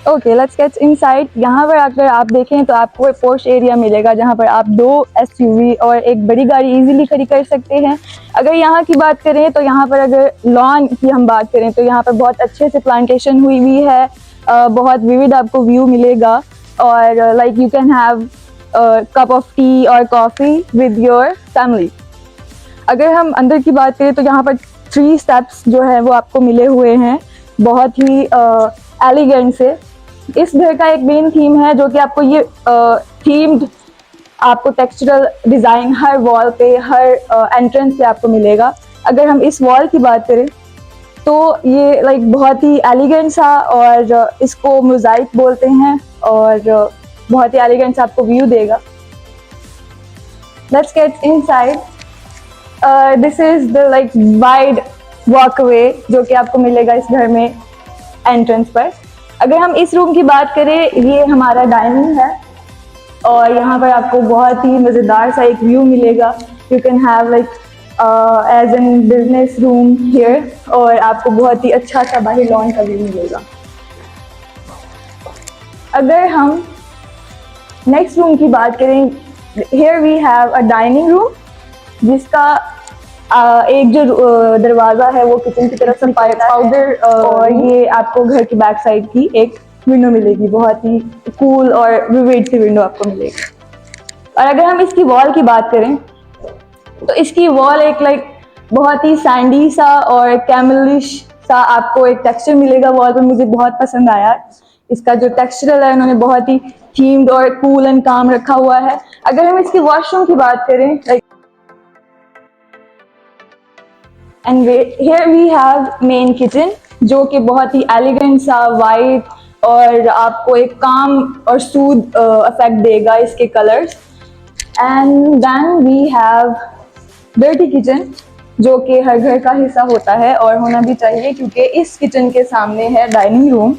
Okay, let's get inside. यहाँ पर अगर आप देखें तो आपको एक पोर्श एरिया मिलेगा जहाँ पर आप 2 एसयूवी और एक बड़ी गाड़ी इजीली खड़ी कर सकते हैं। अगर यहाँ की बात करें तो यहाँ पर अगर लॉन की हम बात करें तो यहाँ पर बहुत अच्छे से प्लांटेशन हुई हुई है, बहुत विविध आपको व्यू मिलेगा और like you can have cup of T और कॉफ़ी विद योर फैमिली। अगर हम अंदर की बात करें तो यहाँ पर 3 स्टेप्स जो है वो आपको मिले हुए हैं, बहुत ही एलिगेंट से। इस घर का एक मेन थीम है जो कि आपको ये थीम्ड आपको टेक्सचरल डिज़ाइन हर वॉल पे, हर एंट्रेंस पे आपको मिलेगा। अगर हम इस वॉल की बात करें तो ये लाइक बहुत ही एलिगेंट सा, और इसको मोज़ाइक बोलते हैं और बहुत ही एलिगेंट सा आपको व्यू देगा। Let's get inside. This is the like wide walkway जो कि आपको मिलेगा इस घर में एंट्रेंस पर। अगर हम इस रूम की बात करें, ये हमारा डाइनिंग है और यहाँ पर आपको बहुत ही मज़ेदार सा एक व्यू मिलेगा। You can have like as an business room here, और आपको बहुत ही अच्छा सा बाहर लॉन का व्यू मिलेगा। अगर हम नेक्स्ट रूम की बात करें, here we have a dining room जिसका एक जो दरवाज़ा है वो किचन की तरफ से पाउडर, और ये आपको घर की बैक साइड की एक विंडो मिलेगी, बहुत ही कूल और विविड सी विंडो आपको मिलेगी। और अगर हम इसकी वॉल की बात करें तो इसकी वॉल एक लाइक बहुत ही सैंडी सा और कैमलिश सा आपको एक टेक्सचर मिलेगा वॉल पर। मुझे बहुत पसंद आया इसका जो टेक्सचर है, उन्होंने बहुत ही थीम्ड और कूल एंड काम रखा हुआ है। अगर हम इसकी वॉशरूम की बात करें, like and here we have main kitchen जो कि बहुत ही एलिगेंट सा वाइट, और आपको एक काम और सूद इफेक्ट देगा इसके colours. And then we have dirty kitchen जो कि हर घर का हिस्सा होता है और होना भी चाहिए, क्योंकि इस किचन के सामने है डाइनिंग रूम।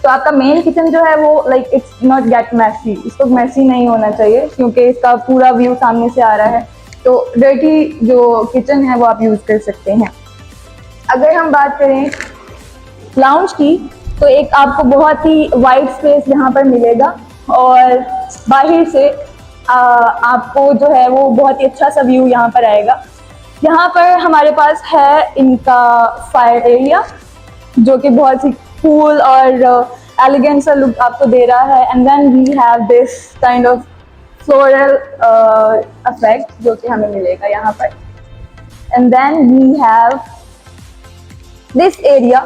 तो आपका मेन किचन जो है वो like it's not get messy, इसको मैसी नहीं होना चाहिए क्योंकि इसका पूरा व्यू सामने से आ रहा है। तो डर्टी जो किचन है वो आप यूज़ कर सकते हैं। अगर हम बात करें लाउंज की तो एक आपको बहुत ही वाइड स्पेस यहाँ पर मिलेगा, और बाहर से आपको जो है वो बहुत ही अच्छा सा व्यू यहाँ पर आएगा। यहाँ पर हमारे पास है इनका फायर एरिया जो कि बहुत ही कूल और एलिगेंट सा लुक आपको दे रहा है। And then we have this kind of floral effect जो कि हमें मिलेगा यहाँ पर। And then we have this area.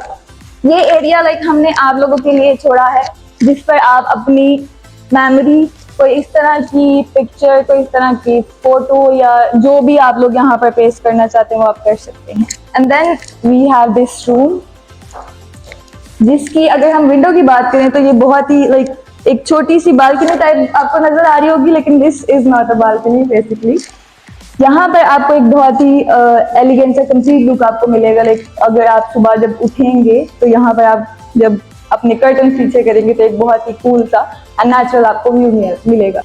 ये एरिया लाइक हमने आप लोगों के लिए छोड़ा है जिस पर आप अपनी मेमोरी, कोई इस तरह की पिक्चर, कोई इस तरह की फोटो या जो भी आप लोग यहाँ पर पेस्ट करना चाहते हैं वो आप कर सकते हैं। And then we have this room जिसकी अगर हम विंडो की बात करें तो ये बहुत ही लाइक एक छोटी सी बालकनी टाइप आपको नजर आ रही होगी, लेकिन this is not a balcony basically. यहाँ पर आपको एक बहुत ही एलिगेंट सा कंप्लीट लुक आपको मिलेगा। लाइक अगर आप सुबह जब उठेंगे तो यहाँ पर आप जब अपने कर्टन पीछे करेंगे तो एक बहुत ही कूल सा एंड नेचुरल आपको व्यू मिलेगा।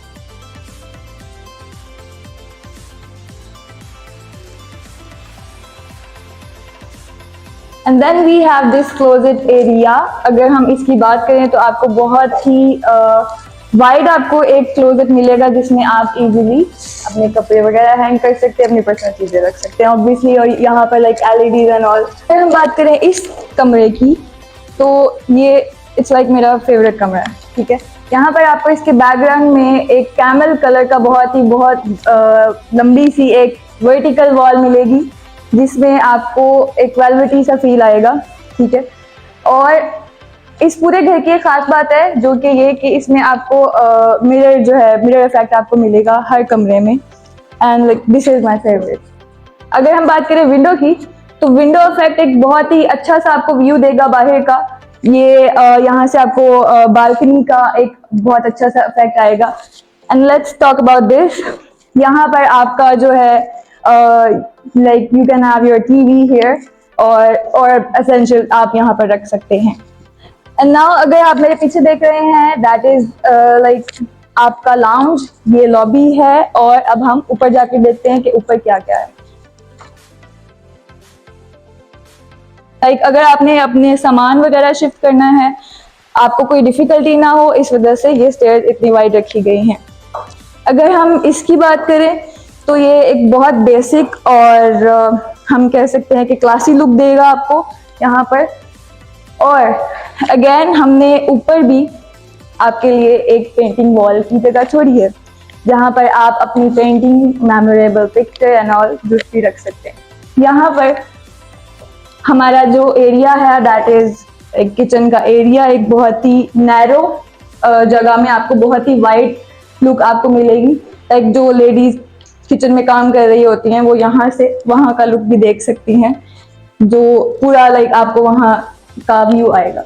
And then we have this closet area. अगर हम इसकी बात करें तो आपको बहुत ही वाइड आपको एक क्लोजेट मिलेगा जिसमें आप इजीली अपने कपड़े वगैरह हैंग कर सकते हैं, अपनी पर्सनल चीजें रख सकते हैं ऑब्वियसली। और यहाँ पर लाइक एलईडीज एंड ऑल। अगर हम बात करें इस कमरे की तो ये इट्स लाइक मेरा फेवरेट कमरा है, ठीक है। यहाँ पर आपको इसके बैकग्राउंड में एक कैमल कलर का बहुत लंबी सी एक वर्टिकल वॉल मिलेगी जिसमें आपको एक वेलवेटी सा फील आएगा, ठीक है। और इस पूरे घर की एक खास बात है जो कि ये कि इसमें आपको मिरर जो है, मिरर इफेक्ट आपको मिलेगा हर कमरे में। And like this is my favourite. अगर हम बात करें विंडो की तो विंडो इफेक्ट एक बहुत ही अच्छा सा आपको व्यू देगा बाहर का। ये यहाँ से आपको बालकनी का एक बहुत अच्छा सा इफेक्ट आएगा। And let's talk about this. यहाँ पर आपका जो है like you can have your TV here, और एसेंशियल आप यहाँ पर रख सकते हैं। एंड नाउ अगर आप मेरे पीछे देख रहे हैं दैट इज लाइक आपका लाउंज, ये लॉबी है। और अब हम ऊपर जाके देखते हैं कि ऊपर क्या क्या है। लाइक अगर आपने अपने सामान वगैरह शिफ्ट करना है, आपको कोई डिफिकल्टी ना हो, इस वजह से ये स्टेयर्स इतनी वाइड रखी गई हैं। अगर हम इसकी बात करें तो ये एक बहुत बेसिक और हम कह सकते हैं कि क्लासी लुक देगा आपको यहाँ पर। और अगेन हमने ऊपर भी आपके लिए एक पेंटिंग वॉल की जगह छोड़ी है, जहाँ पर आप अपनी painting, memorable picture and all कुछ भी रख सकते हैं। यहाँ पर हमारा जो एरिया है दैट इज एक किचन का एरिया, एक बहुत ही नैरो जगह में आपको बहुत ही वाइड लुक आपको मिलेगी। लाइक जो लेडीज किचन में काम कर रही होती हैं वो यहाँ से वहाँ का लुक भी देख सकती हैं, जो पूरा लाइक आपको वहाँ का व्यू आएगा।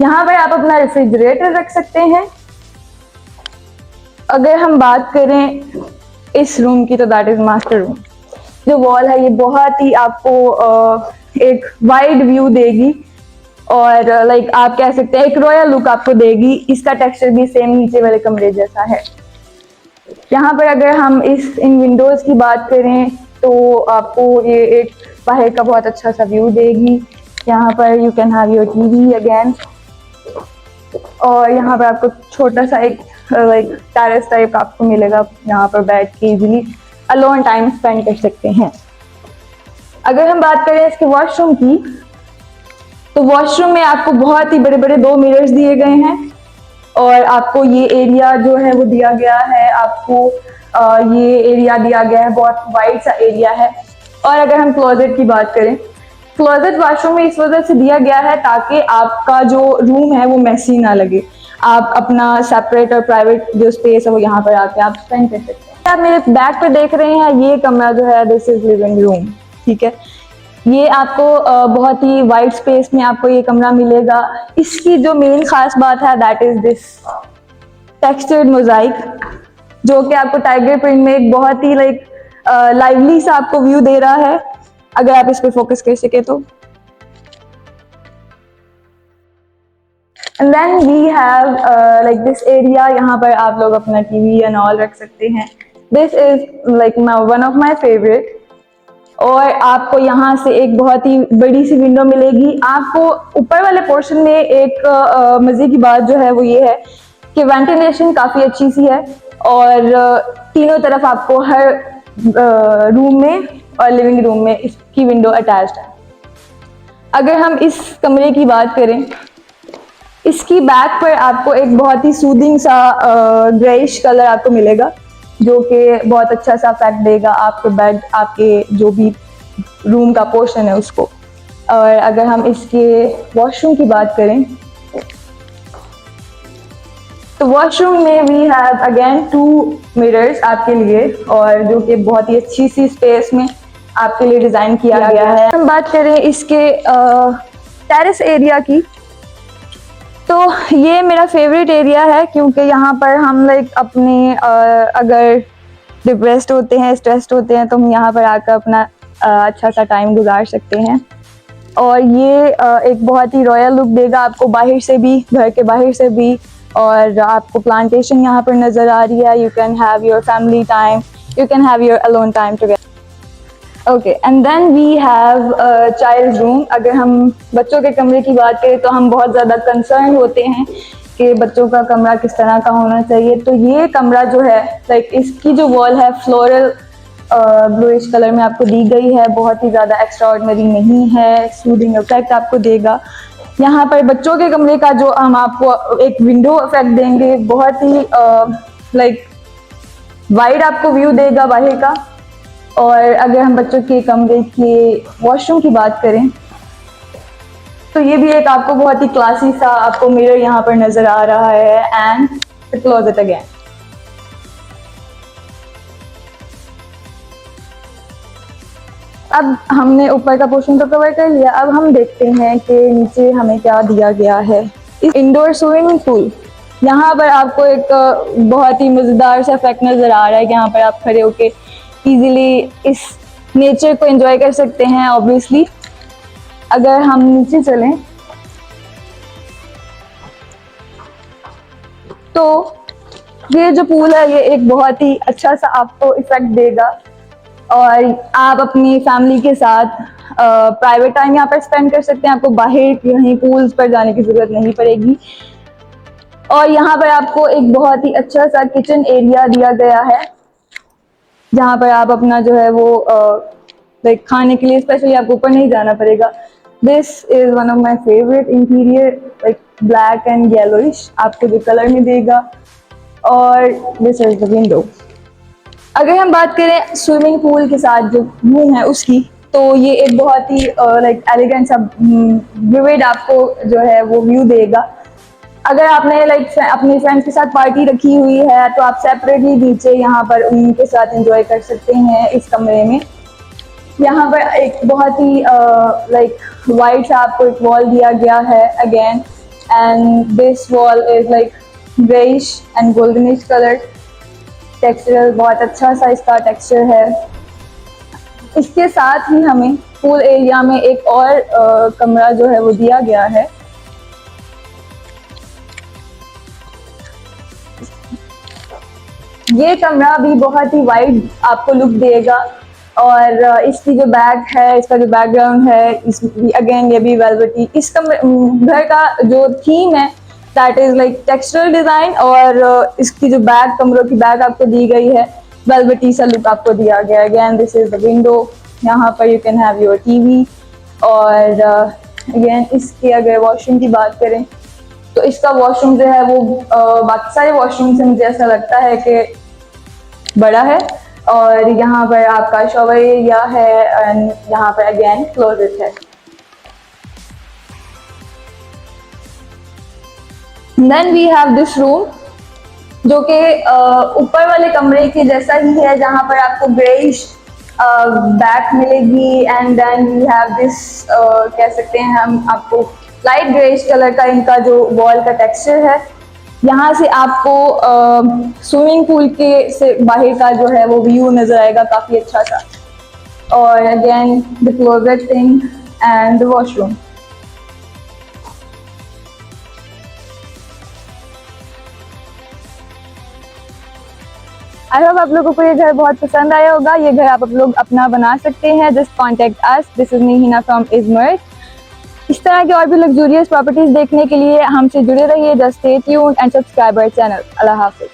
यहाँ पर आप अपना रेफ्रिजरेटर रख सकते हैं। अगर हम बात करें इस रूम की तो दैट इज मास्टर रूम। जो वॉल है ये बहुत ही आपको एक वाइड व्यू देगी और लाइक आप कह सकते हैं एक रॉयल लुक आपको देगी। इसका टेक्सचर भी सेम नीचे वाले कमरे जैसा है। यहाँ पर अगर हम इन विंडोज की बात करें तो आपको ये एक बाहर का बहुत अच्छा सा व्यू देगी। यहाँ पर you can have your TV again, और यहाँ पर आपको छोटा सा एक लाइक टेरेस टाइप आपको मिलेगा, यहाँ पर बैठ के इजीली अलोन टाइम स्पेंड कर सकते हैं। अगर हम बात करें इसके वॉशरूम की तो वॉशरूम में आपको बहुत ही बड़े बड़े 2 मिरर्स दिए गए हैं और आपको ये एरिया जो है वो दिया गया है, आपको ये एरिया दिया गया है, बहुत वाइड सा एरिया है। और अगर हम क्लोजेट की बात करें, क्लोजेट वॉशरूम में इस वजह से दिया गया है ताकि आपका जो रूम है वो मैसी ना लगे, आप अपना सेपरेट और प्राइवेट जो स्पेस है वो यहाँ पर आके आप स्पेंड कर सकते हैं। आप मेरे बैक पे देख रहे हैं ये कमरा जो है दिस इज लिविंग रूम, ठीक है। ये आपको बहुत ही वाइड स्पेस में आपको ये कमरा मिलेगा। इसकी जो मेन खास बात है that is this textured Mosaic, जो कि आपको टाइगर प्रिंट में एक बहुत ही लाइक लाइवली सा आपको व्यू दे रहा है, अगर आप इस पे फोकस कर सके तो। And then we have like this area, यहाँ पर आप लोग अपना टीवी एंड ऑल रख सकते हैं। This is like one of my favourite. और आपको यहाँ से एक बहुत ही बड़ी सी विंडो मिलेगी। आपको ऊपर वाले पोर्शन में एक मजे की बात जो है वो ये है कि वेंटिलेशन काफी अच्छी सी है और तीनों तरफ आपको हर रूम में और लिविंग रूम में इसकी विंडो अटैच्ड है। अगर हम इस कमरे की बात करें, इसकी बैक पर आपको एक बहुत ही सूदिंग सा ग्रेइश कलर आपको मिलेगा, जो कि बहुत अच्छा सा इफेक्ट देगा आपके बेड, आपके जो भी रूम का पोर्शन है उसको। और अगर हम इसके वॉशरूम की बात करें तो वॉशरूम में वी हैव अगेन 2 मिरर्स आपके लिए, और जो कि बहुत ही अच्छी सी स्पेस में आपके लिए डिजाइन किया गया है। हम बात करें इसके टेरेस एरिया की तो ये मेरा फेवरेट एरिया है, क्योंकि यहाँ पर हम लाइक अपने अगर डिप्रेस्ड होते हैं, स्ट्रेस्ड होते हैं, तो हम यहाँ पर आकर अपना अच्छा सा टाइम गुजार सकते हैं। और ये एक बहुत ही रॉयल लुक देगा आपको बाहर से भी, घर के बाहर से भी। और आपको प्लांटेशन यहाँ पर नज़र आ रही है। You can have your family time, you can have your alone time together. Okay, and then we have child room. अगर हम बच्चों के कमरे की बात करें तो हम बहुत ज़्यादा कंसर्न होते हैं कि बच्चों का कमरा किस तरह का होना चाहिए। तो ये कमरा जो है लाइक इसकी जो वॉल है फ्लोरल ब्लूइश कलर में आपको दी गई है, बहुत ही ज़्यादा एक्स्ट्रा ऑर्डिनरी नहीं है, सूदिंग इफेक्ट आपको देगा। यहाँ पर बच्चों के कमरे का जो हम आपको एक विंडो इफेक्ट देंगे, बहुत ही लाइक वाइड आपको व्यू देगा बाहर का। और अगर हम बच्चों के कमरे के वॉशरूम की बात करें तो ये भी एक आपको बहुत ही क्लासी सा आपको मिरर यहाँ पर नजर आ रहा है। And closet again. अब हमने ऊपर का पोर्शन तो कवर कर लिया, अब हम देखते हैं कि नीचे हमें क्या दिया गया है। इस इंडोर स्विमिंग पूल, यहाँ पर आपको एक बहुत ही मज़ेदार सा इफेक्ट नज़र आ रहा है कि यहाँ पर आप खड़े होके इजीली इस नेचर को एंजॉय कर सकते हैं। ऑब्वियसली अगर हम नीचे चलें तो ये जो पूल है ये एक बहुत ही अच्छा सा आपको इफेक्ट देगा और आप अपनी फैमिली के साथ प्राइवेट टाइम यहाँ पर स्पेंड कर सकते हैं, आपको बाहर कहीं पूल्स पर जाने की ज़रूरत नहीं पड़ेगी। और यहाँ पर आपको एक बहुत ही अच्छा सा किचन एरिया दिया गया है, जहाँ पर आप अपना जो है वो लाइक खाने के लिए स्पेशली आपको ऊपर नहीं जाना पड़ेगा। This is one of my favourite interior, like black and yellowish आपको जो कलर में देगा। और दिस इज द विंडो। अगर हम बात करें स्विमिंग पूल के साथ जो रूम है उसकी, तो ये एक बहुत ही लाइक एलिगेंट सा विविड आपको जो है वो व्यू देगा। अगर आपने लाइक अपने फ्रेंड्स के साथ पार्टी रखी हुई है तो आप सेपरेटली नीचे यहाँ पर उनके साथ एंजॉय कर सकते हैं इस कमरे में। यहाँ पर एक बहुत ही लाइक वाइट सा आपको एक वॉल दिया गया है again, and this wall is like greyish and goldenish colour. Texture बहुत अच्छा सा इसका टेक्सचर है। इसके साथ ही हमें पूल एरिया में एक और कमरा जो है वो दिया गया है। ये कमरा भी बहुत ही वाइड आपको लुक देगा, और इसकी जो बैक है, इसका जो बैकग्राउंड है, इस अगेन ये भी वेलवेटी। इस कमरे घर का जो थीम है that is like textural design, और इसकी जो बैक कमरों की बैक आपको दी गई है वेलवेटी सा लुक आपको दिया गया है। Again this is the window, यहाँ पर you can have your TV. और अगेन इसके अगर वॉशरूम की बात करें तो इसका वॉशरूम जो है वो बाकी सारे वॉशरूम से मुझे ऐसा लगता है कि बड़ा है। और यहाँ पर आपका शॉवर एरिया है, एंड यहाँ पर अगेन क्लोजेट है। Then we have this room, जो कि ऊपर वाले कमरे के जैसा ही है, जहाँ पर आपको ग्रेइश बैक मिलेगी, and then we have this कह सकते हैं हम आपको लाइट ग्रेइश कलर का इनका जो वॉल का टेक्सचर है। यहाँ से आपको स्विमिंग पूल के से बाहर का जो है वो व्यू नजर आएगा काफी अच्छा सा। और again the closet thing and the washroom. I hope आप लोगों को ये घर बहुत पसंद आया होगा। ये घर आप लोग अपना बना सकते हैं। Just contact us. This is me Hina from इजमर्ट। इस तरह के और भी लग्जूरियस प्रॉपर्टीज देखने के लिए हमसे जुड़े रहिए। Just stay tuned and subscribe our channel. अल्लाह हाफिज।